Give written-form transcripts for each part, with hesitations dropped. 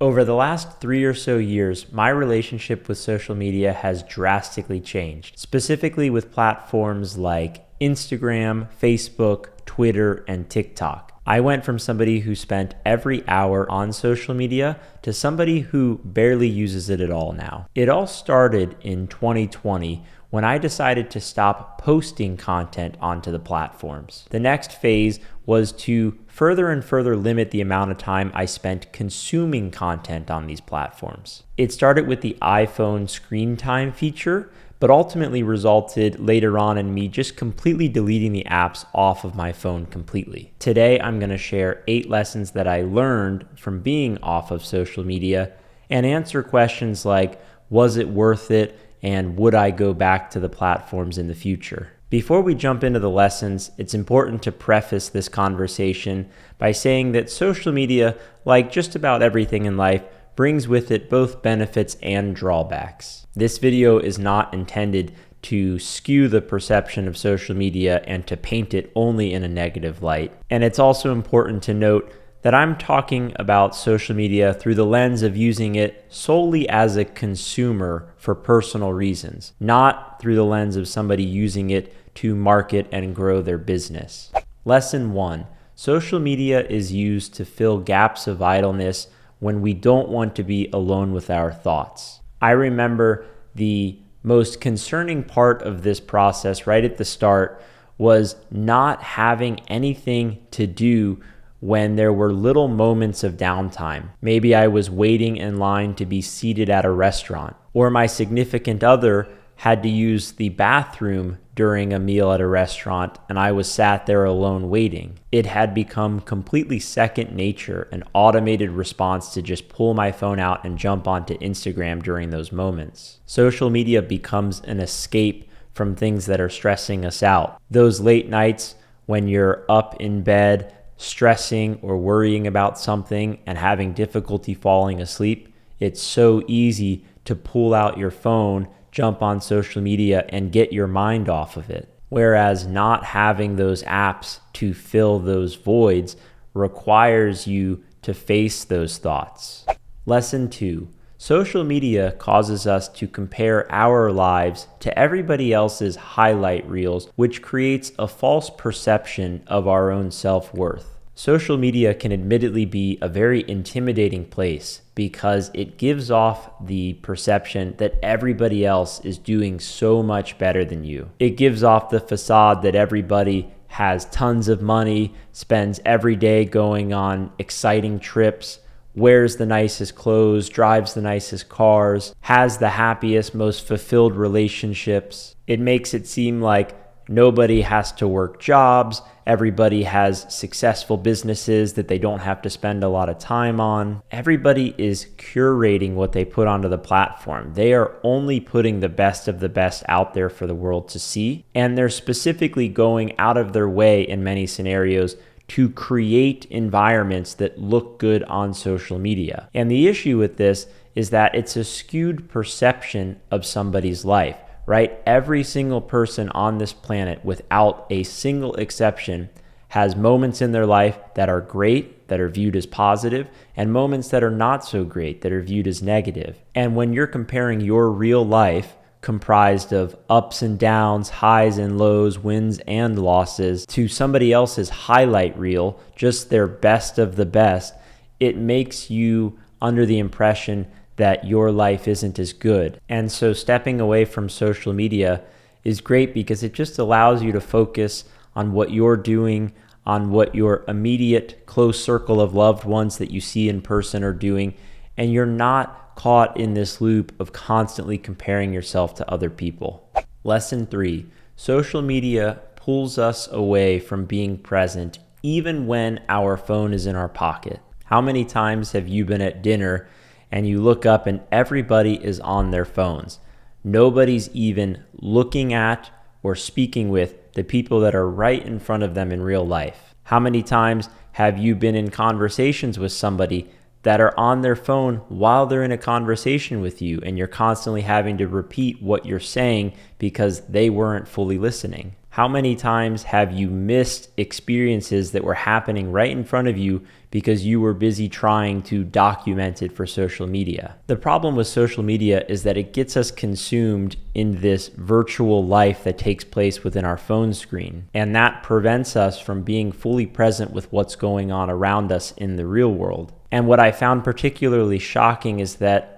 Over the last 3 or so years, my relationship with social media has drastically changed, specifically with platforms like Instagram, Facebook, Twitter, and TikTok. I went from somebody who spent every hour on social media to somebody who barely uses it at all now. It all started in 2020 when I decided to stop posting content onto the platforms. The next phase was to further and further limit the amount of time I spent consuming content on these platforms. It started with the iPhone screen time feature, but ultimately resulted later on in me just completely deleting the apps off of my phone completely. Today, I'm going to share 8 lessons that I learned from being off of social media and answer questions like, was it worth it? And would I go back to the platforms in the future? Before we jump into the lessons, it's important to preface this conversation by saying that social media, like just about everything in life, brings with it both benefits and drawbacks. This video is not intended to skew the perception of social media and to paint it only in a negative light. And it's also important to note that I'm talking about social media through the lens of using it solely as a consumer for personal reasons, not through the lens of somebody using it to market and grow their business. Lesson 1. Social media is used to fill gaps of idleness when we don't want to be alone with our thoughts. I remember the most concerning part of this process right at the start was not having anything to do when there were little moments of downtime. Maybe I was waiting in line to be seated at a restaurant, or my significant other had to use the bathroom during a meal at a restaurant and I was sat there alone waiting. It had become completely second nature, an automated response to just pull my phone out and jump onto Instagram during those moments. Social media becomes an escape from things that are stressing us out. Those late nights when you're up in bed, stressing or worrying about something and having difficulty falling asleep, it's so easy to pull out your phone, jump on social media, and get your mind off of it. Whereas not having those apps to fill those voids requires you to face those thoughts. Lesson 2. Social media causes us to compare our lives to everybody else's highlight reels, which creates a false perception of our own self-worth. Social media can admittedly be a very intimidating place because it gives off the perception that everybody else is doing so much better than you. It gives off the facade that everybody has tons of money, spends every day going on exciting trips, wears the nicest clothes, drives the nicest cars, has the happiest, most fulfilled relationships. It makes it seem like nobody has to work jobs, everybody has successful businesses that they don't have to spend a lot of time on. Everybody is curating what they put onto the platform. They are only putting the best of the best out there for the world to see, and they're specifically going out of their way in many scenarios to create environments that look good on social media. And the issue with this is that it's a skewed perception of somebody's life, right? Every single person on this planet, without a single exception, has moments in their life that are great, that are viewed as positive, and moments that are not so great, that are viewed as negative. And when you're comparing your real life, comprised of ups and downs, highs and lows, wins and losses, to somebody else's highlight reel, just their best of the best, it makes you under the impression that your life isn't as good. And so stepping away from social media is great because it just allows you to focus on what you're doing, on what your immediate close circle of loved ones that you see in person are doing, and you're not caught in this loop of constantly comparing yourself to other people. Lesson 3. Social media pulls us away from being present even when our phone is in our pocket. How many times have you been at dinner and you look up and everybody is on their phones? Nobody's even looking at or speaking with the people that are right in front of them in real life. How many times have you been in conversations with somebody that are on their phone while they're in a conversation with you, and you're constantly having to repeat what you're saying because they weren't fully listening? How many times have you missed experiences that were happening right in front of you because you were busy trying to document it for social media? The problem with social media is that it gets us consumed in this virtual life that takes place within our phone screen, and that prevents us from being fully present with what's going on around us in the real world. And what I found particularly shocking is that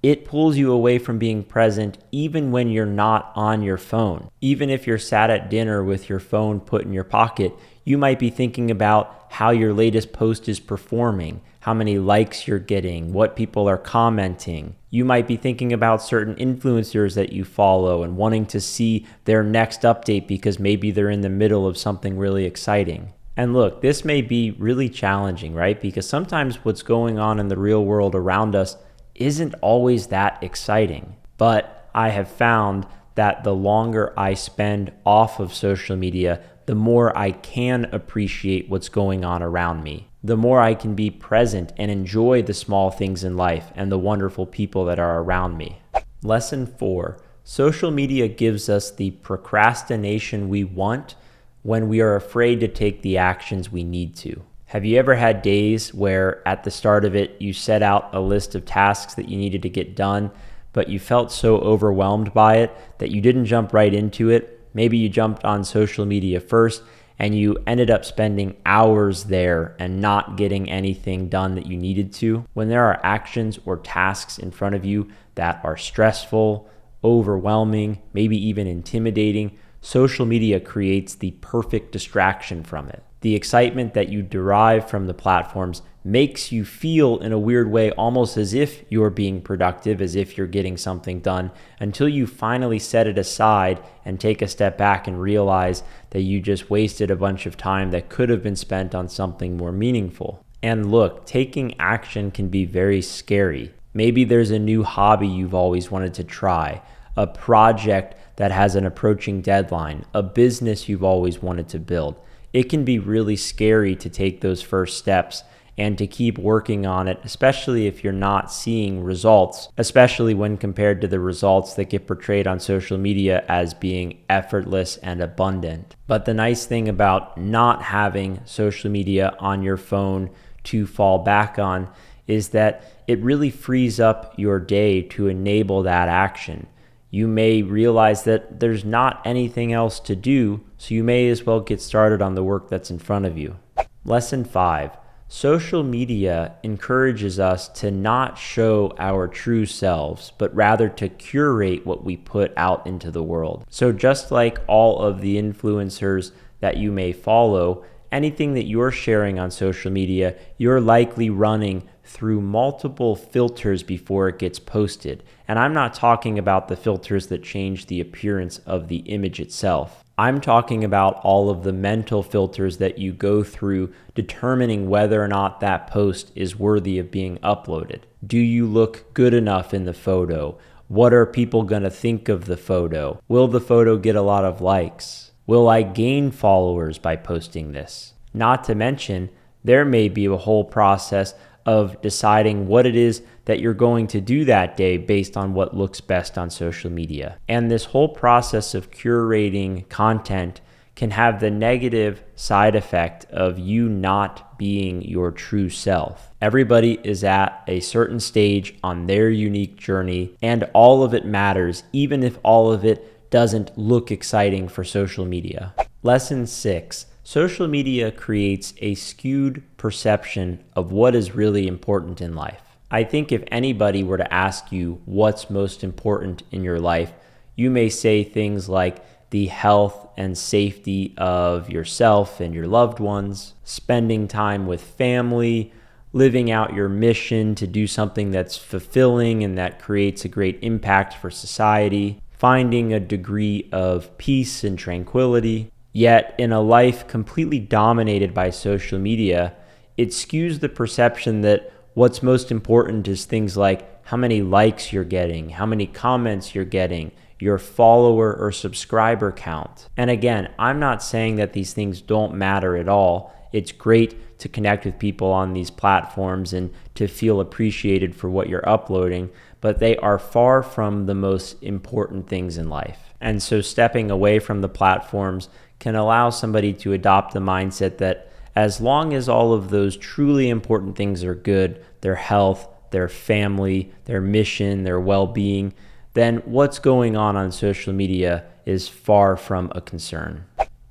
it pulls you away from being present even when you're not on your phone. Even if you're sat at dinner with your phone put in your pocket, you might be thinking about how your latest post is performing, how many likes you're getting, what people are commenting. You might be thinking about certain influencers that you follow and wanting to see their next update because maybe they're in the middle of something really exciting. And look, this may be really challenging, right? Because sometimes what's going on in the real world around us isn't always that exciting. But I have found that the longer I spend off of social media, the more I can appreciate what's going on around me. The more I can be present and enjoy the small things in life and the wonderful people that are around me. Lesson 4. Social media gives us the procrastination we want when we are afraid to take the actions we need to. Have you ever had days where at the start of it, you set out a list of tasks that you needed to get done, but you felt so overwhelmed by it that you didn't jump right into it? Maybe you jumped on social media first and you ended up spending hours there and not getting anything done that you needed to. When there are actions or tasks in front of you that are stressful, overwhelming, maybe even intimidating, social media creates the perfect distraction from it. The excitement that you derive from the platforms makes you feel in a weird way almost as if you're being productive, as if you're getting something done, until you finally set it aside and take a step back and realize that you just wasted a bunch of time that could have been spent on something more meaningful. And look, taking action can be very scary. Maybe there's a new hobby you've always wanted to try, a project that has an approaching deadline, a business you've always wanted to build. It can be really scary to take those first steps and to keep working on it, especially if you're not seeing results, especially when compared to the results that get portrayed on social media as being effortless and abundant. But the nice thing about not having social media on your phone to fall back on is that it really frees up your day to enable that action. You may realize that there's not anything else to do, so you may as well get started on the work that's in front of you. Lesson 5. Social media encourages us to not show our true selves, but rather to curate what we put out into the world. So just like all of the influencers that you may follow, anything that you're sharing on social media, you're likely running through multiple filters before it gets posted. And I'm not talking about the filters that change the appearance of the image itself. I'm talking about all of the mental filters that you go through determining whether or not that post is worthy of being uploaded. Do you look good enough in the photo? What are people going to think of the photo? Will the photo get a lot of likes? Will I gain followers by posting this? Not to mention, there may be a whole process of deciding what it is that you're going to do that day based on what looks best on social media. And this whole process of curating content can have the negative side effect of you not being your true self. Everybody is at a certain stage on their unique journey, and all of it matters, even if all of it doesn't look exciting for social media. Lesson 6. Social media creates a skewed perception of what is really important in life. I think if anybody were to ask you what's most important in your life, you may say things like the health and safety of yourself and your loved ones, spending time with family, living out your mission to do something that's fulfilling and that creates a great impact for society, finding a degree of peace and tranquility. Yet, in a life completely dominated by social media, it skews the perception that what's most important is things like how many likes you're getting, how many comments you're getting, your follower or subscriber count. And again, I'm not saying that these things don't matter at all. It's great to connect with people on these platforms and to feel appreciated for what you're uploading, but they are far from the most important things in life. And so stepping away from the platforms can allow somebody to adopt the mindset that as long as all of those truly important things are good, their health, their family, their mission, their well-being, then what's going on social media is far from a concern.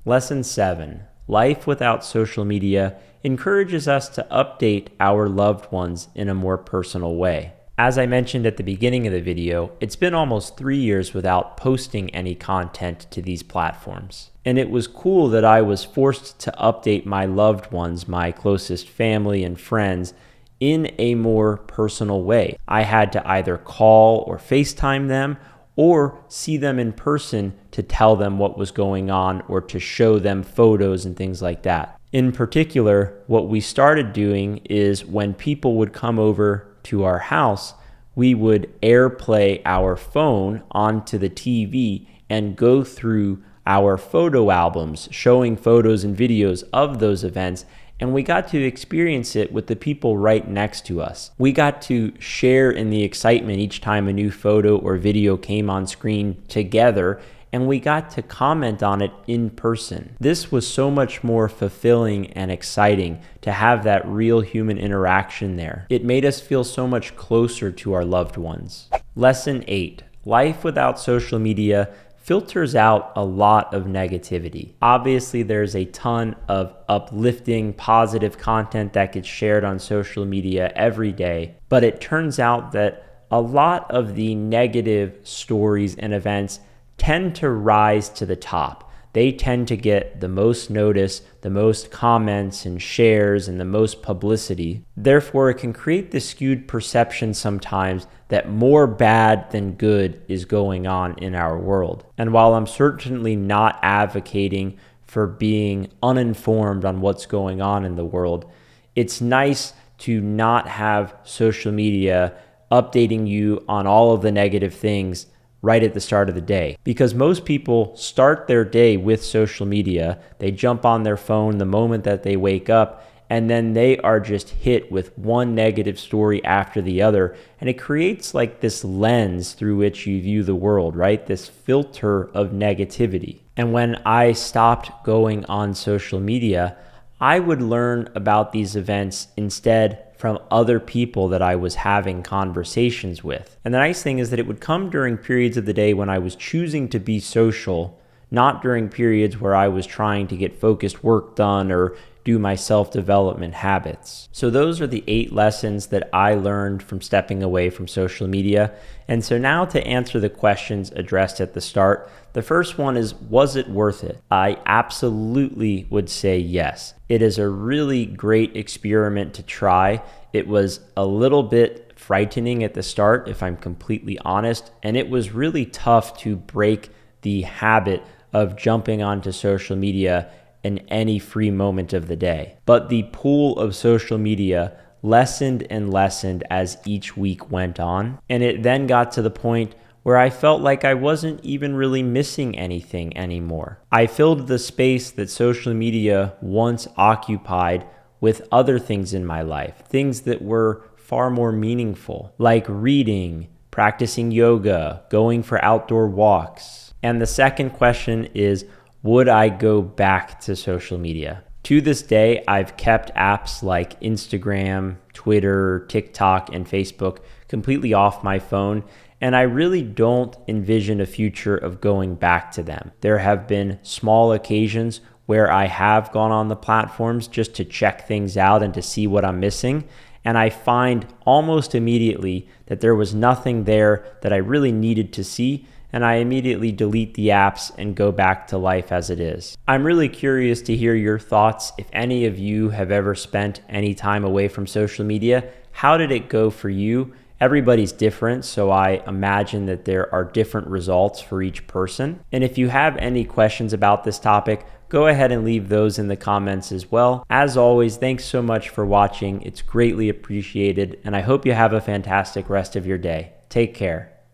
Lesson 7. Life without social media encourages us to update our loved ones in a more personal way. As I mentioned at the beginning of the video, it's been almost 3 years without posting any content to these platforms. And it was cool that I was forced to update my loved ones, my closest family and friends, in a more personal way. I had to either call or FaceTime them or see them in person to tell them what was going on or to show them photos and things like that. In particular, what we started doing is when people would come over to our house, we would AirPlay our phone onto the TV and go through our photo albums, showing photos and videos of those events, and we got to experience it with the people right next to us. We got to share in the excitement each time a new photo or video came on screen together, and we got to comment on it in person. This was so much more fulfilling and exciting to have that real human interaction there. It made us feel so much closer to our loved ones. Lesson 8. Life without social media filters out a lot of negativity. Obviously, there's a ton of uplifting, positive content that gets shared on social media every day, but it turns out that a lot of the negative stories and events tend to rise to the top. They tend to get the most notice, the most comments and shares, and the most publicity. Therefore, it can create this skewed perception sometimes that more bad than good is going on in our world. And while I'm certainly not advocating for being uninformed on what's going on in the world, it's nice to not have social media updating you on all of the negative things right at the start of the day. Because most people start their day with social media. They jump on their phone the moment that they wake up, and then they are just hit with one negative story after the other. And it creates like this lens through which you view the world, right? This filter of negativity. And when I stopped going on social media, I would learn about these events instead from other people that I was having conversations with. And the nice thing is that it would come during periods of the day when I was choosing to be social, not during periods where I was trying to get focused work done or do my self-development habits. So those are the 8 lessons that I learned from stepping away from social media. And so now to answer the questions addressed at the start, the first one is, was it worth it? I absolutely would say yes. It is a really great experiment to try. It was a little bit frightening at the start, if I'm completely honest, and it was really tough to break the habit of jumping onto social media in any free moment of the day. But the pool of social media lessened and lessened as each week went on. And it then got to the point where I felt like I wasn't even really missing anything anymore. I filled the space that social media once occupied with other things in my life, things that were far more meaningful, like reading, practicing yoga, going for outdoor walks. And the second question is, would I go back to social media? To this day, I've kept apps like Instagram, Twitter, TikTok, and Facebook completely off my phone, and I really don't envision a future of going back to them. There have been small occasions where I have gone on the platforms just to check things out and to see what I'm missing, and I find almost immediately that there was nothing there that I really needed to see, and I immediately delete the apps and go back to life as it is. I'm really curious to hear your thoughts. If any of you have ever spent any time away from social media, how did it go for you? Everybody's different, so I imagine that there are different results for each person. And if you have any questions about this topic, go ahead and leave those in the comments as well. As always, thanks so much for watching. It's greatly appreciated, and I hope you have a fantastic rest of your day. Take care.